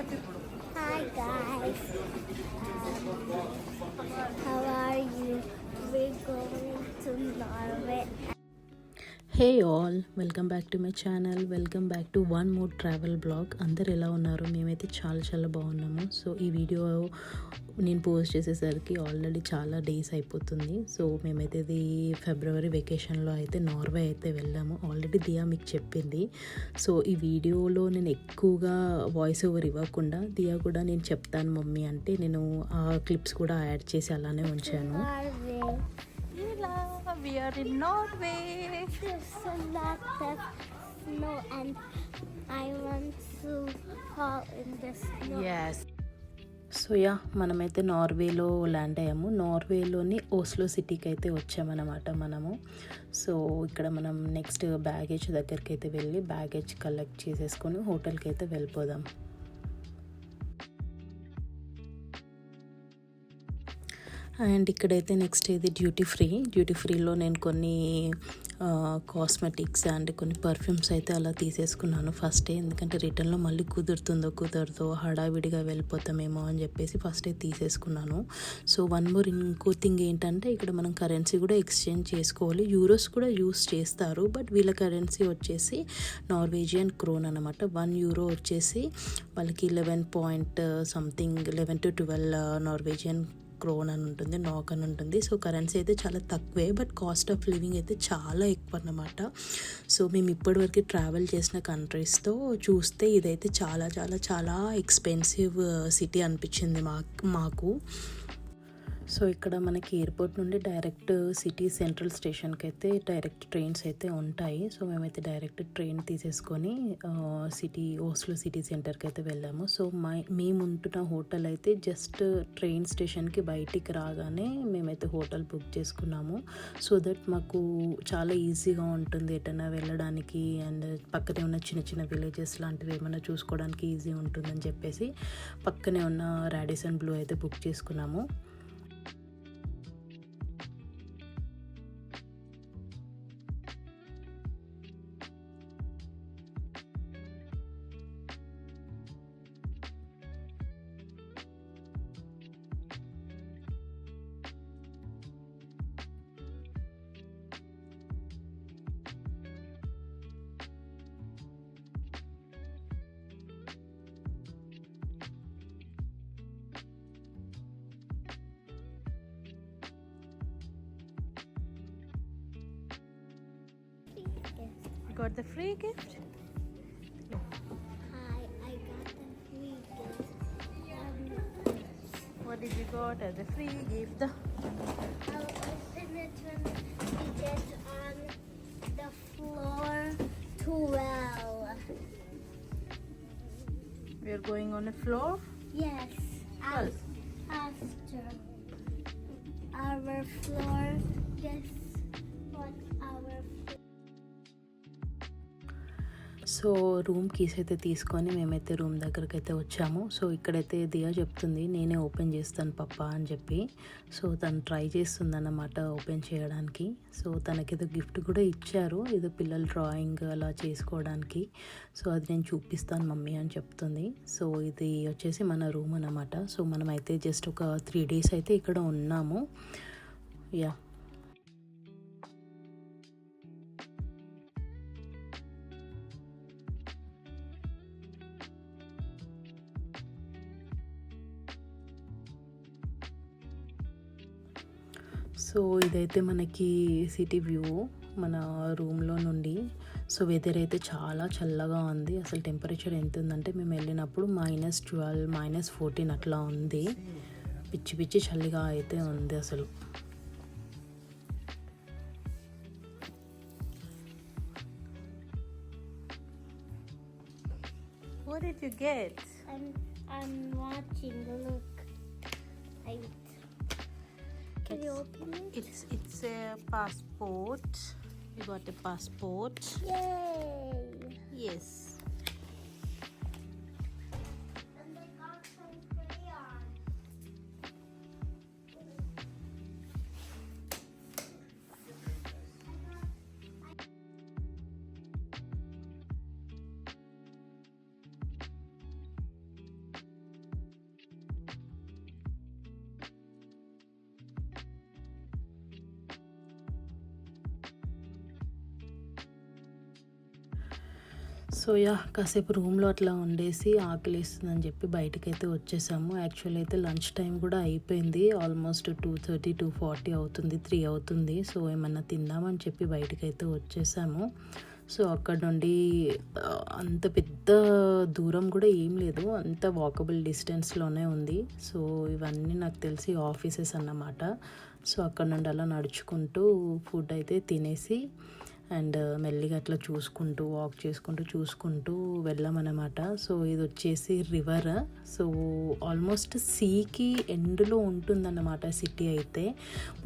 Hi guys, how are you? We're going to Norway. Hey all, welcome back to my channel. Welcome back to one more travel blog. అందరు ఎలా ఉన్నారు? మేమైతే చాలా చాలా బాగున్నాము. So ఈ వీడియో నేను పోస్ట్ చేసేసరికి ఆల్రెడీ చాలా డేస్ అయిపోతుంది. సో మేమైతే ఇది ఫిబ్రవరి వెకేషన్లో అయితే నార్వే అయితే వెళ్ళాము. ఆల్రెడీ దియా మీకు చెప్పింది. సో ఈ వీడియోలో నేను ఎక్కువగా వాయిస్ ఓవర్ ఇవ్వకుండా దియా కూడా నేను చెప్తాను మమ్మీ అంటే నేను ఆ క్లిప్స్ కూడా యాడ్ చేసి అలానే ఉంచాను. We are in Norway. There's a lot of snow and I want to fall in the snow. Yes. So మనమైతే నార్వేలో ల్యాండ్ అయ్యాము. నార్వేలోని ఓస్లో సిటీకి అయితే వచ్చామన్నమాట మనము. సో ఇక్కడ మనం నెక్స్ట్ బ్యాగేజ్ దగ్గరికి అయితే వెళ్ళి బ్యాగేజ్ కలెక్ట్ చేసేసుకొని హోటల్కి అయితే వెళ్ళిపోదాం. అండ్ ఇక్కడైతే నెక్స్ట్ ఇది డ్యూటీ ఫ్రీలో నేను కొన్ని కాస్మెటిక్స్ అండ్ కొన్ని పర్ఫ్యూమ్స్ అయితే అలా తీసేసుకున్నాను ఫస్టే. ఎందుకంటే రిటర్న్లో మళ్ళీ కుదరదో హడావిడిగా వెళ్ళిపోతామేమో అని చెప్పేసి ఫస్టే తీసేసుకున్నాను. సో వన్ మోర్ ఇంకో థింగ్ ఏంటంటే ఇక్కడ మనం కరెన్సీ కూడా ఎక్స్చేంజ్ చేసుకోవాలి. యూరోస్ కూడా యూస్ చేస్తారు, బట్ వీళ్ళ కరెన్సీ వచ్చేసి నార్వేజియన్ క్రోన్ అనమాట. 1 euro వచ్చేసి వాళ్ళకి 11 to 12 నార్వేజియన్ క్రోన్ అని ఉంటుంది, నాక్ అని ఉంటుంది. సో కరెన్సీ అయితే చాలా తక్కువే, బట్ కాస్ట్ ఆఫ్ లివింగ్ అయితే చాలా ఎక్కువ అన్నమాట. సో మేము ఇప్పటివరకు ట్రావెల్ చేసిన కంట్రీస్తో చూస్తే ఇదైతే చాలా చాలా చాలా ఎక్స్పెన్సివ్ సిటీ అనిపించింది మాకు. సో ఇక్కడ మనకి ఎయిర్పోర్ట్ నుండి డైరెక్ట్ సిటీ సెంట్రల్ స్టేషన్కి అయితే డైరెక్ట్ ట్రైన్స్ అయితే ఉంటాయి. సో మేమైతే డైరెక్ట్ ట్రైన్ తీసేసుకొని ఓస్లో సిటీ సెంటర్కి అయితే వెళ్ళాము. సో మేము ఉంటున్న హోటల్ అయితే జస్ట్ ట్రైన్ స్టేషన్కి బయటికి రాగానే మేమైతే హోటల్ బుక్ చేసుకున్నాము. సో దట్ మాకు చాలా ఈజీగా ఉంటుంది ఎటైనా వెళ్ళడానికి, అండ్ పక్కనే ఉన్న చిన్న చిన్న విలేజెస్ లాంటివి ఏమైనా చూసుకోవడానికి ఈజీ ఉంటుందని చెప్పేసి పక్కనే ఉన్న రాడిసన్ బ్లూ అయితే బుక్ చేసుకున్నాము. You got the free gift? Hi, I got the free gift. What did you got as a free gift? I'll open it when we get on the floor 12. We are going on a floor? Yes, Well. after our floor. Guess what our floor. So room keys అయితే తీసుకొని మేమైతే room దగ్గరికి అయితే వచ్చాము. So ఇక్కడైతే దియా చెప్తుంది నేనే open చేస్తాను పప్పా అని చెప్పి. సో తను ట్రై చేస్తుంది అన్నమాట ఓపెన్ చేయడానికి. సో తనకేదో గిఫ్ట్ కూడా ఇచ్చారు, ఏదో పిల్లలు డ్రాయింగ్ అలా చేసుకోవడానికి. సో అది నేను చూపిస్తాను మమ్మీ అని చెప్తుంది. సో ఇది వచ్చేసి మన రూమ్ అన్నమాట. సో మనమైతే జస్ట్ ఒక 3 days అయితే ఇక్కడ ఉన్నాము. యా సో ఇదైతే మనకి సిటీ వ్యూ మన రూమ్లో నుండి. సో వెదర్ అయితే చాలా చల్లగా ఉంది. అసలు టెంపరేచర్ ఎంత ఉందంటే మేము వెళ్ళినప్పుడు -12, -14 అట్లా ఉంది. పిచ్చి చలిగా అయితే ఉంది అసలు. What did you get? I'm watching. Look, can you open it? It's a passport. You got a passport. Yay! Yes. And I got some crayons. So yeah కాసేపు రూమ్లో అట్లా ఉండేసి ఆకలిస్తుందని చెప్పి బయటకైతే వచ్చేసాము. యాక్చువల్ అయితే లంచ్ టైం కూడా అయిపోయింది. ఆల్మోస్ట్ 2:30 2:40 అవుతుంది, 3 అవుతుంది. సో ఏమన్నా తిందామని చెప్పి బయటకైతే వచ్చేసాము. సో అక్కడ నుండి అంత పెద్ద దూరం కూడా ఏం లేదు, అంత వాకబుల్ డిస్టెన్స్లోనే ఉంది. సో ఇవన్నీ నాకు తెలిసి ఆఫీసెస్ అన్నమాట. సో అక్కడ నుండి అలా నడుచుకుంటూ ఫుడ్ అయితే తినేసి అండ్ మెల్లిగా అట్లా వాక్ చూసుకుంటూ వెళ్ళామన్నమాట. సో ఇది వచ్చేసి రివర్. సో ఆల్మోస్ట్ సీకి ఎండ్లో ఉంటుందన్నమాట సిటీ అయితే.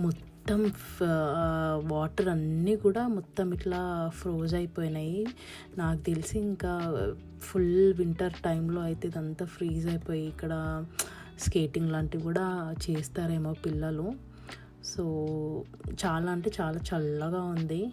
మొత్తం వాటర్ అన్నీ కూడా మొత్తం ఇట్లా ఫ్రోజ్ అయిపోయినాయి. నాకు తెలిసి ఇంకా ఫుల్ వింటర్ టైంలో అయితే ఇదంతా ఫ్రీజ్ అయిపోయి ఇక్కడ స్కేటింగ్ లాంటివి కూడా చేస్తారేమో పిల్లలు. సో చాలా అంటే చాలా చల్లగా ఉంది.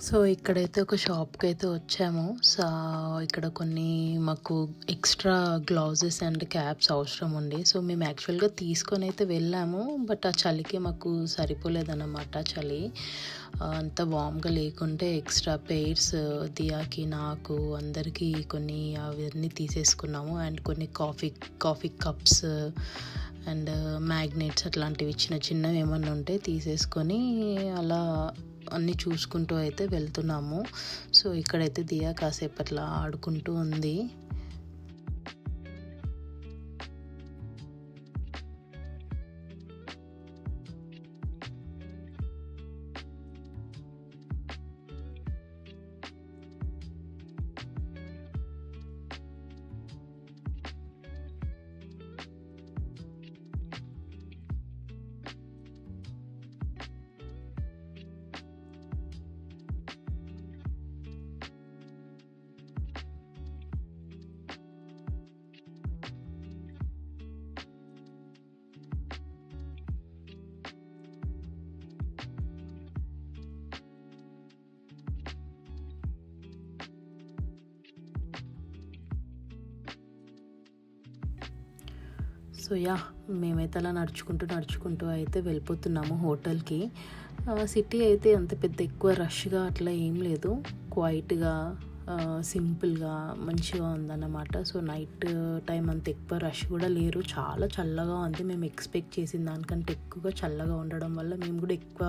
సో ఇక్కడైతే ఒక షాప్కి అయితే వచ్చాము. సో ఇక్కడ కొన్ని మాకు ఎక్స్ట్రా గ్లౌజెస్ అండ్ క్యాప్స్ అవసరం ఉండి, సో మేము యాక్చువల్గా తీసుకొని అయితే వెళ్ళాము. బట్ ఆ చలికి మాకు సరిపోలేదన్నమాట. చలి అంత వామ్గా లేకుంటే ఎక్స్ట్రా పెయిర్స్ దియాకి, నాకు, అందరికీ కొన్ని అవన్నీ తీసేసుకున్నాము. అండ్ కొన్ని కాఫీ కప్స్ అండ్ మ్యాగ్నెట్స్ అట్లాంటివి చిన్నవి ఏమన్నా ఉంటే తీసేసుకొని అలా అన్నీ చూసుకుంటూ అయితే వెళ్తున్నాము. సో ఇక్కడైతే దియా కాసేపు అట్లా ఆడుకుంటూ ఉంది. సో యా మేమైతే అలా నడుచుకుంటూ అయితే వెళ్ళిపోతున్నాము హోటల్కి. సిటీ అయితే అంత పెద్ద ఎక్కువ రష్గా అట్లా ఏం లేదు, క్వైట్గా సింపుల్గా మంచిగా ఉందన్నమాట. సో నైట్ టైం అంత ఎక్కువ రష్ కూడా లేరు, చాలా చల్లగా ఉంది. మేము ఎక్స్పెక్ట్ చేసిన దానికంటే ఎక్కువగా చల్లగా ఉండడం వల్ల మేము కూడా ఎక్కువ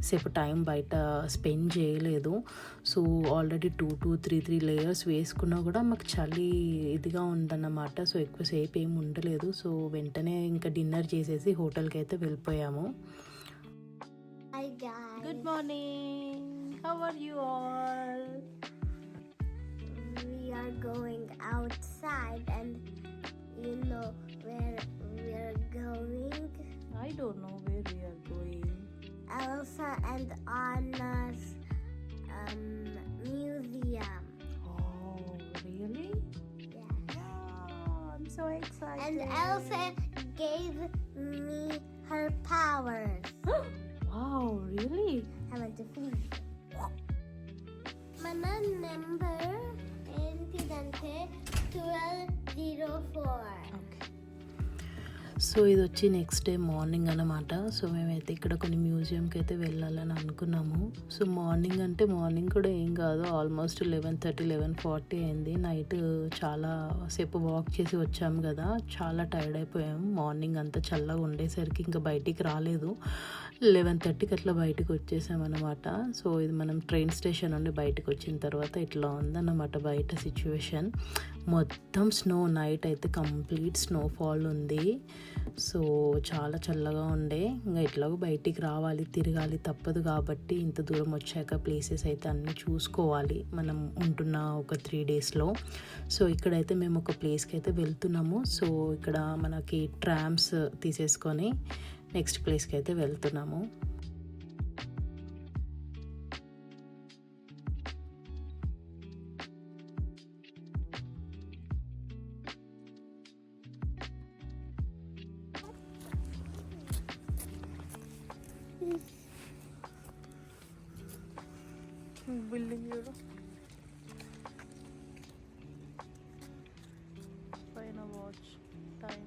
సేపు టైం బయట స్పెండ్ చేయలేదు. సో ఆల్రెడీ 2 to 3 లేయర్స్ వేసుకున్నా కూడా మాకు చలి ఇదిగా ఉందన్నమాట. సో ఎక్కువసేపు ఏమి ఉండలేదు. సో వెంటనే ఇంకా డిన్నర్ చేసేసి హోటల్కి అయితే వెళ్ళిపోయాము. Hi guys. Good morning. How are you all? We are going outside, and you know where we are going? I don't know where we are going. Elsa and Anna's museum. Oh, really? Yeah. Oh, I'm so excited. And Elsa gave me her powers. Wow, really? I want to freeze. మన number ఏంటిదంటే 1204. Okay. So ఇది వచ్చి next day morning అన్నమాట. So మేమైతే ఇక్కడ కొన్ని మ్యూజియంకి అయితే వెళ్ళాలని అనుకున్నాము. సో మార్నింగ్ అంటే మార్నింగ్ కూడా ఏం కాదు, ఆల్మోస్ట్ 11:30 11:40 అయింది. నైట్ చాలా సేపు వాక్ చేసి వచ్చాము కదా, చాలా టైర్డ్ అయిపోయాము. మార్నింగ్ అంతా చల్లగా ఉండేసరికి ఇంకా బయటికి రాలేదు. 11:30కి అట్లా బయటకు వచ్చేసామన్నమాట. సో ఇది మనం ట్రైన్ స్టేషన్ నుండి బయటకు వచ్చిన తర్వాత ఇట్లా ఉందన్నమాట బయట సిచ్యువేషన్. మొత్తం స్నో, నైట్ అయితే కంప్లీట్ స్నోఫాల్ ఉంది. సో చాలా చల్లగా ఉండే. ఇంకా ఎట్లాగో బయటికి రావాలి, తిరగాలి, తప్పదు కాబట్టి ఇంత దూరం వచ్చాక ప్లేసెస్ అయితే అన్నీ చూసుకోవాలి మనం ఉంటున్న ఒక 3 డేస్లో. సో ఇక్కడైతే మేము ఒక ప్లేస్కి అయితే వెళ్తున్నాము. సో ఇక్కడ మనకి ట్రామ్స్ తీసేసుకొని నెక్స్ట్ ప్లేస్కి అయితే వెళ్తున్నాము. బిల్డింగ్ చూడు పైన వాచ్ టైం.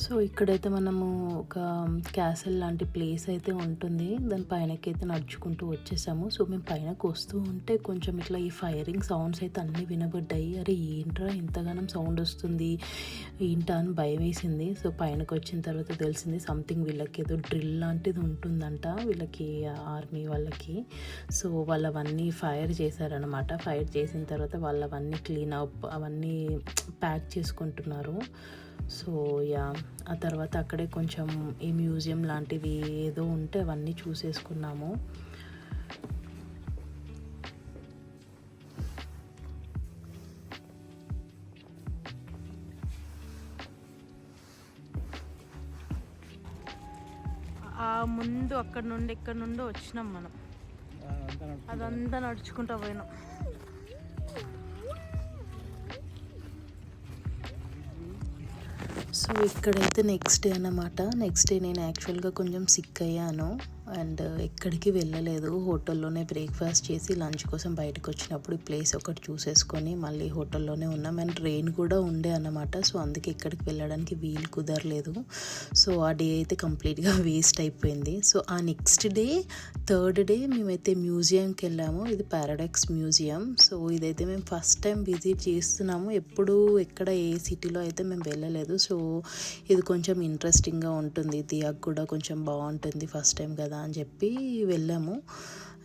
సో ఇక్కడైతే మనము ఒక క్యాసల్ లాంటి ప్లేస్ అయితే ఉంటుంది, దాని పైనకి అయితే నడుచుకుంటూ వచ్చేసాము. సో మేము పైనకు వస్తూ ఉంటే కొంచెం ఇట్లా ఈ ఫైరింగ్ సౌండ్స్ అయితే అన్నీ వినబడ్డాయి. అరే ఏంట్రా ఇంతగానం సౌండ్ వస్తుంది ఏంటా అని భయం వేసింది. సో పైనకు వచ్చిన తర్వాత తెలిసింది సంథింగ్ వీళ్ళకి ఏదో డ్రిల్ లాంటిది ఉంటుందంట వీళ్ళకి, ఆర్మీ వాళ్ళకి. సో వాళ్ళు అవన్నీ ఫైర్ చేశారనమాట. ఫైర్ చేసిన తర్వాత వాళ్ళు అవన్నీ క్లీన్ అప్ అవన్నీ ప్యాక్ చేసుకుంటున్నారు. సో యా, ఆ తర్వాత అక్కడే కొంచెం ఈ మ్యూజియం లాంటివి ఏదో ఉంటే అవన్నీ చూసేసుకున్నాము. ఆ ముందు అక్కడ నుండి ఇక్కడ నుండి వచ్చినాం మనం, అదంతా నడుచుకుంటూ పోయినాం. సో ఇక్కడైతే నెక్స్ట్ డే అన్నమాట. నెక్స్ట్ డే నేను యాక్చువల్గా కొంచెం సిక్ అయ్యాను అండ్ ఎక్కడికి వెళ్ళలేదు. హోటల్లోనే బ్రేక్ఫాస్ట్ చేసి లంచ్ కోసం బయటకు వచ్చినప్పుడు ఈ ప్లేస్ ఒకటి చూసేసుకొని మళ్ళీ హోటల్లోనే ఉన్నాం. అండ్ రెయిన్ కూడా ఉండే అన్నమాట. సో అందుకే ఎక్కడికి వెళ్ళడానికి వీలు కుదరలేదు. సో ఆ డే అయితే కంప్లీట్గా వేస్ట్ అయిపోయింది. సో ఆ నెక్స్ట్ డే, థర్డ్ డే మేమైతే మ్యూజియంకి వెళ్ళాము. ఇది పారాడాక్స్ మ్యూజియం. సో ఇదైతే మేము ఫస్ట్ టైం విజిట్ చేస్తున్నాము. ఎప్పుడు ఎక్కడ ఏ సిటీలో అయితే మేము వెళ్ళలేదు. సో ఇది కొంచెం ఇంట్రెస్టింగ్గా ఉంటుంది, దియాకు కూడా కొంచెం బాగుంటుంది, ఫస్ట్ టైం కదా అని చెప్పి వెళ్ళాము.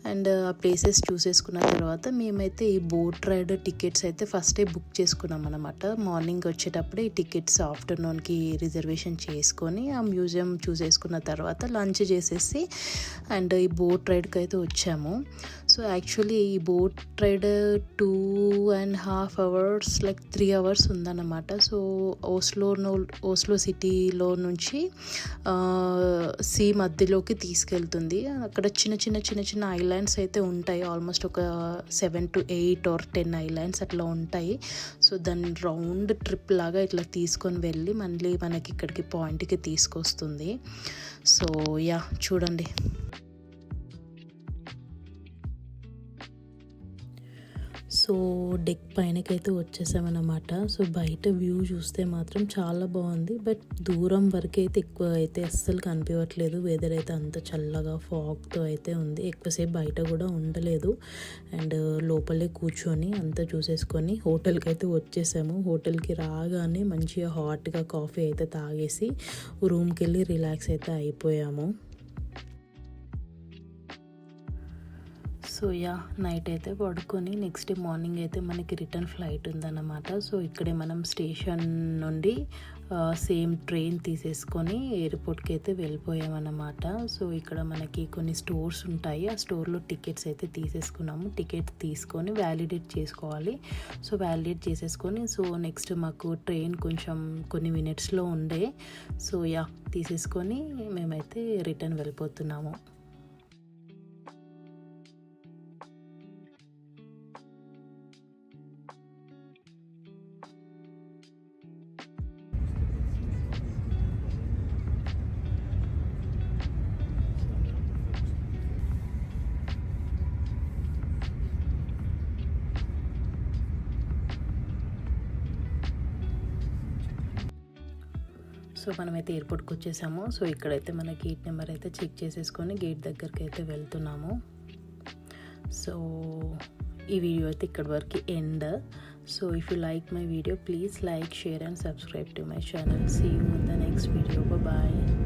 అండ్ ఆ ప్లేసెస్ చూసేసుకున్న తర్వాత మేమైతే ఈ బోట్ రైడ్ టికెట్స్ అయితే ఫస్టే బుక్ చేసుకున్నాం అనమాట. మార్నింగ్ వచ్చేటప్పుడే ఈ టికెట్స్ ఆఫ్టర్నూన్కి రిజర్వేషన్ చేసుకొని ఆ మ్యూజియం చూసేసుకున్న తర్వాత లంచ్ చేసేసి అండ్ ఈ బోట్ రైడ్కి అయితే వచ్చాము. సో యాక్చువల్లీ ఈ boat ride 2.5 hours like 3 hours ఉందన్నమాట. సో ఓస్లో సిటీలో నుంచి సీ మధ్యలోకి తీసుకెళ్తుంది. అక్కడ చిన్న చిన్న ఐలాండ్స్ అయితే ఉంటాయి. ఆల్మోస్ట్ ఒక 7 to 8 or 10 ఐలాండ్స్ అట్లా ఉంటాయి. సో దాన్ని రౌండ్ ట్రిప్ లాగా ఇట్లా తీసుకొని వెళ్ళి మళ్ళీ మనకి ఇక్కడికి పాయింట్కి తీసుకొస్తుంది. సో యా చూడండి. సో డెక్ పైనకైతే వచ్చేసామన్నమాట. సో బయట వ్యూ చూస్తే మాత్రం చాలా బాగుంది, బట్ దూరం వరకు అయితే ఎక్కువ అయితే అస్సలు కనిపించట్లేదు. వెదర్ అయితే అంత చల్లగా ఫాగ్తో అయితే ఉంది. ఎక్కువసేపు బయట కూడా ఉండలేదు. అండ్ లోపలే కూర్చొని అంతా చూసేసుకొని హోటల్కి అయితే వచ్చేసాము. హోటల్కి రాగానే మంచిగా హాట్గా కాఫీ అయితే తాగేసి రూమ్కి వెళ్ళి రిలాక్స్ అయితే అయిపోయాము. సో యా, నైట్ అయితే పడుకొని నెక్స్ట్ డే మార్నింగ్ అయితే మనకి రిటర్న్ ఫ్లైట్ ఉందన్నమాట. సో ఇక్కడే మనం స్టేషన్ నుండి సేమ్ ట్రైన్ తీసేసుకొని ఎయిర్పోర్ట్కి అయితే వెళ్ళిపోయామన్నమాట. సో ఇక్కడ మనకి కొన్ని స్టోర్స్ ఉంటాయి. ఆ స్టోర్లో టికెట్స్ అయితే తీసేసుకున్నాము. టికెట్ తీసుకొని వ్యాలిడేట్ చేసుకోవాలి. సో వ్యాలిడేట్ చేసేసుకొని సో నెక్స్ట్ మాకు ట్రైన్ కొంచెం కొన్ని మినిట్స్లో ఉండే. సో యా, తీసేసుకొని మేమైతే రిటర్న్ వెళ్ళిపోతున్నాము. సో మనమైతే ఎయిర్పోర్ట్కి వచ్చేసాము. సో ఇక్కడైతే మన గేట్ నెంబర్ అయితే చెక్ చేసేసుకొని గేట్ దగ్గరికి అయితే వెళ్తున్నాము. సో ఈ వీడియో అయితే ఇక్కడి వరకు end. So if you like my video, please like, share and subscribe to my channel. See you in the next video. Bye.